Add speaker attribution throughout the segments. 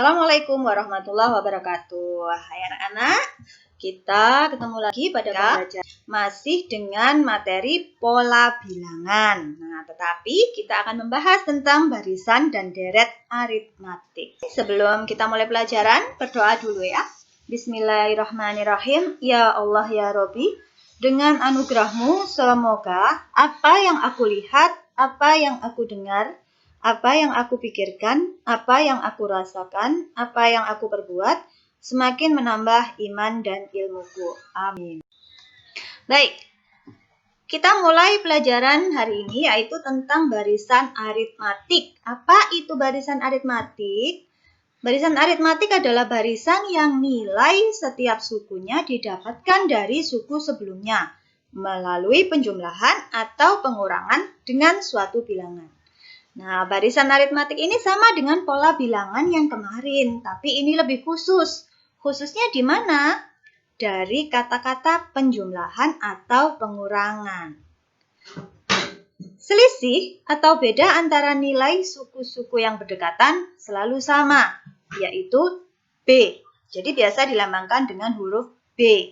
Speaker 1: Assalamualaikum warahmatullahi wabarakatuh. Hai anak-anak, kita ketemu lagi pada pembelajaran masih dengan materi pola bilangan. Nah, tetapi kita akan membahas tentang barisan dan deret aritmatik. Sebelum kita mulai pelajaran, berdoa dulu ya. Bismillahirrahmanirrahim. Ya Allah ya Robbi, dengan anugerahmu semoga apa yang aku lihat, apa yang aku dengar, apa yang aku pikirkan, apa yang aku rasakan, apa yang aku perbuat, semakin menambah iman dan ilmuku. Amin. Baik, kita mulai pelajaran hari ini yaitu tentang barisan aritmatik. Apa itu barisan aritmatik? Barisan aritmatik adalah barisan yang nilai setiap sukunya didapatkan dari suku sebelumnya melalui penjumlahan atau pengurangan dengan suatu bilangan. Nah, barisan aritmatik ini sama dengan pola bilangan yang kemarin, tapi ini lebih khusus. Khususnya di mana? Dari kata-kata penjumlahan atau pengurangan. Selisih atau beda antara nilai suku-suku yang berdekatan selalu sama, yaitu B. Jadi biasa dilambangkan dengan huruf B.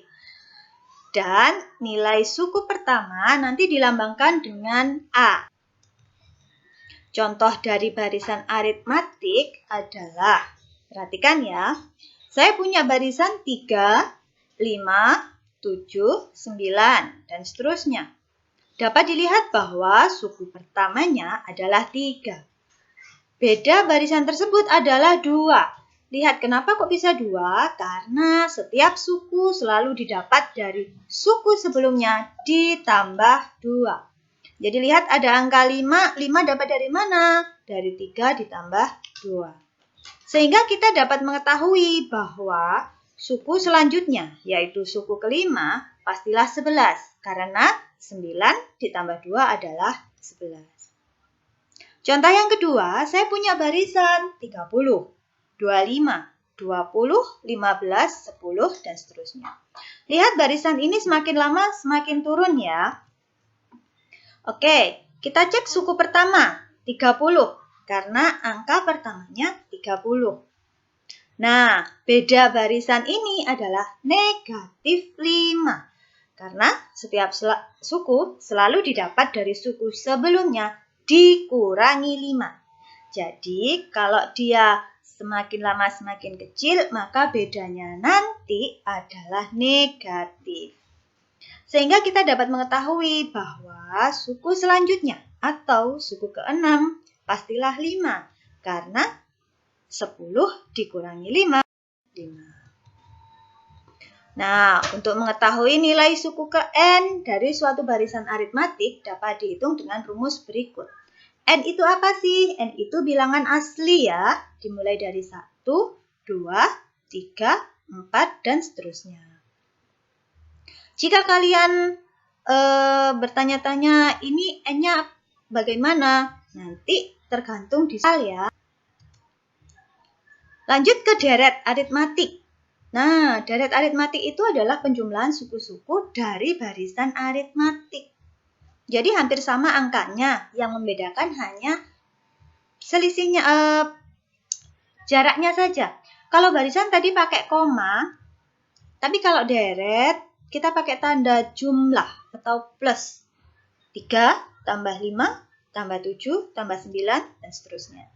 Speaker 1: Dan nilai suku pertama nanti dilambangkan dengan A. Contoh dari barisan aritmatik adalah, perhatikan ya, saya punya barisan 3, 5, 7, 9, dan seterusnya. Dapat dilihat bahwa suku pertamanya adalah 3. Beda barisan tersebut adalah 2. Lihat kenapa kok bisa 2? Karena setiap suku selalu didapat dari suku sebelumnya ditambah 2. Jadi lihat ada angka 5 dapat dari mana? Dari 3 ditambah 2. Sehingga kita dapat mengetahui bahwa suku selanjutnya, yaitu suku kelima, pastilah 11. Karena 9 ditambah 2 adalah 11. Contoh yang kedua, saya punya barisan 30, 25, 20, 15, 10, dan seterusnya. Lihat barisan ini semakin lama semakin turun ya. Oke, kita cek suku pertama, 30, karena angka pertamanya 30. Nah, beda barisan ini adalah negatif 5, karena setiap suku selalu didapat dari suku sebelumnya dikurangi 5. Jadi, kalau dia semakin lama semakin kecil, maka bedanya nanti adalah negatif. Sehingga kita dapat mengetahui bahwa suku selanjutnya atau suku ke-6 pastilah 5. Karena 10 dikurangi 5, 5. Nah, untuk mengetahui nilai suku ke-n dari suatu barisan aritmatik dapat dihitung dengan rumus berikut. N itu apa sih? N itu bilangan asli ya. Dimulai dari 1, 2, 3, 4, dan seterusnya. Jika kalian bertanya-tanya ini N-nya bagaimana, nanti tergantung di soal ya. Lanjut ke deret aritmatik. Nah, deret aritmatik itu adalah penjumlahan suku-suku dari barisan aritmatik. Jadi hampir sama angkanya, yang membedakan hanya selisihnya, jaraknya saja. Kalau barisan tadi pakai koma, tapi kalau deret kita pakai tanda jumlah atau plus. 3 tambah 5 tambah 7 tambah 9 dan seterusnya.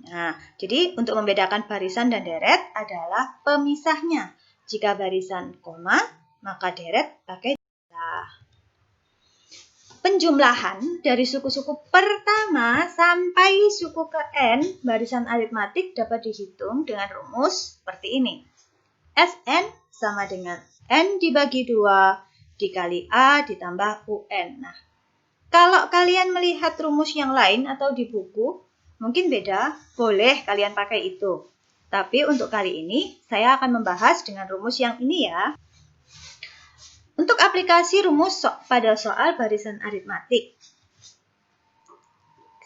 Speaker 1: Nah, jadi untuk membedakan barisan dan deret adalah pemisahnya. Jika barisan koma, maka deret pakai jumlah. Penjumlahan dari suku-suku pertama sampai suku ke N barisan aritmatik dapat dihitung dengan rumus seperti ini. Sn sama dengan N dibagi 2 dikali A ditambah UN. Nah, kalau kalian melihat rumus yang lain atau di buku, mungkin beda, boleh kalian pakai itu. Tapi untuk kali ini, saya akan membahas dengan rumus yang ini ya. Untuk aplikasi rumus pada soal barisan aritmatik.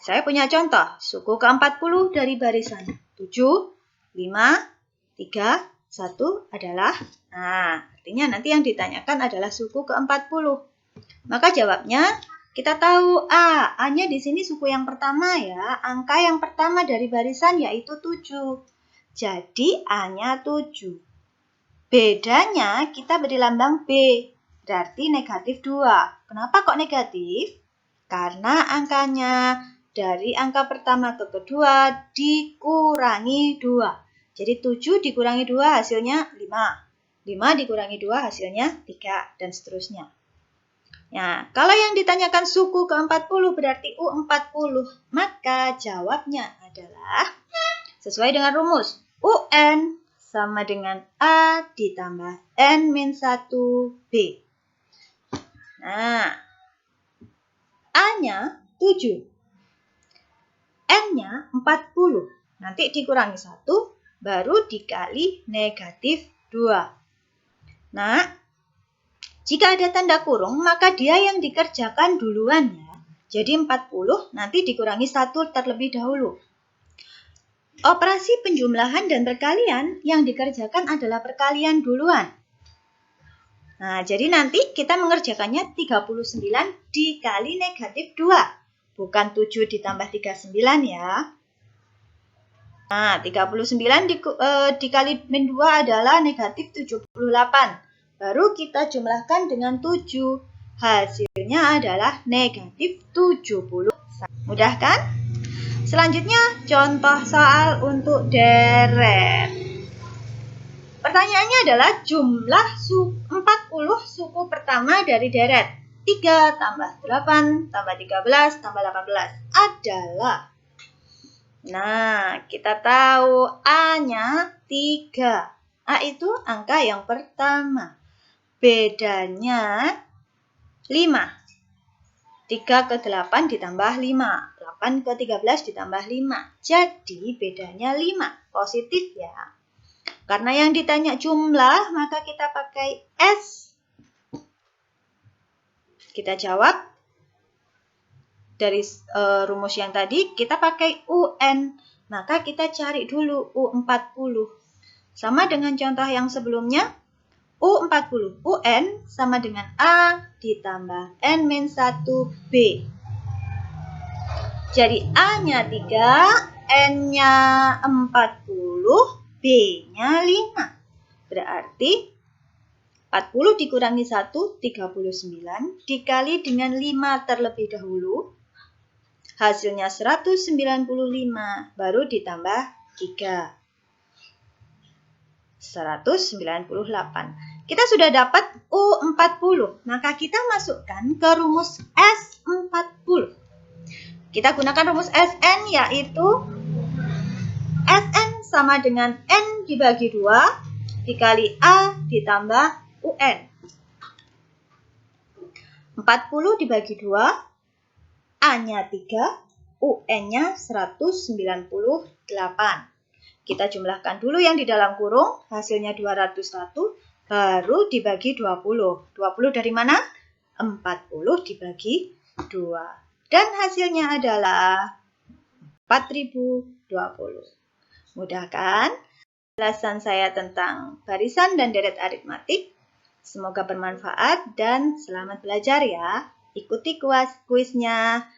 Speaker 1: Saya punya contoh, suku ke-40 dari barisan 7, 5, 3, 1 adalah, nah artinya nanti yang ditanyakan adalah suku ke-40. Maka jawabnya Kita tahu A-nya di sini suku yang pertama ya. Angka yang pertama dari barisan yaitu 7. Jadi A-nya 7. Bedanya kita beri lambang B, berarti negatif 2. Kenapa kok negatif? Karena angkanya dari angka pertama ke kedua dikurangi 2. Jadi 7 dikurangi 2 hasilnya 5. 5 dikurangi 2 hasilnya 3, dan seterusnya. Nah, kalau yang ditanyakan suku ke-40 berarti U40, maka jawabnya adalah sesuai dengan rumus UN sama dengan A ditambah N-1B. Nah, A-nya 7, N-nya 40. Nanti dikurangi 1, baru dikali negatif 2. Nah, jika ada tanda kurung, maka dia yang dikerjakan duluan ya. Jadi 40 nanti dikurangi 1 terlebih dahulu. Operasi penjumlahan dan perkalian yang dikerjakan adalah perkalian duluan. Nah, jadi nanti kita mengerjakannya 39 dikali negatif 2. Bukan 7 ditambah 39 ya. Nah, 39 dikali min 2 adalah negatif 78. Baru kita jumlahkan dengan 7. Hasilnya adalah negatif 70. Mudah kan? Selanjutnya, contoh soal untuk deret. Pertanyaannya adalah jumlah 40 suku pertama dari deret. 3 tambah 8 tambah 13 tambah 18 adalah. Nah, kita tahu A-nya 3. A itu angka yang pertama. Bedanya 5. 3 ke 8 ditambah 5. 8 ke 13 ditambah 5. Jadi bedanya 5. Positif ya. Karena yang ditanya jumlah, maka kita pakai S. Kita jawab dari rumus yang tadi, kita pakai UN. Maka kita cari dulu U40. Sama dengan contoh yang sebelumnya. U40, UN sama dengan A ditambah N-1B. Jadi A-nya 3, N-nya 40, B-nya 5. Berarti 40 dikurangi 1, 39, dikali dengan 5 terlebih dahulu. Hasilnya 195, baru ditambah 3. 198. Kita sudah dapat U40, maka kita masukkan ke rumus S40. Kita gunakan rumus Sn, yaitu Sn sama dengan N dibagi 2 dikali A ditambah UN. 40 dibagi 2, A-nya 3, UN-nya 198. Kita jumlahkan dulu yang di dalam kurung, hasilnya 201, baru dibagi 20. 20 dari mana? 40 dibagi 2. Dan hasilnya adalah 4020. Mudah kan? Penjelasan saya tentang barisan dan deret aritmatik. Semoga bermanfaat dan selamat belajar ya. Ikuti kuisnya.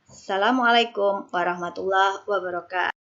Speaker 1: Assalamualaikum warahmatullahi wabarakatuh.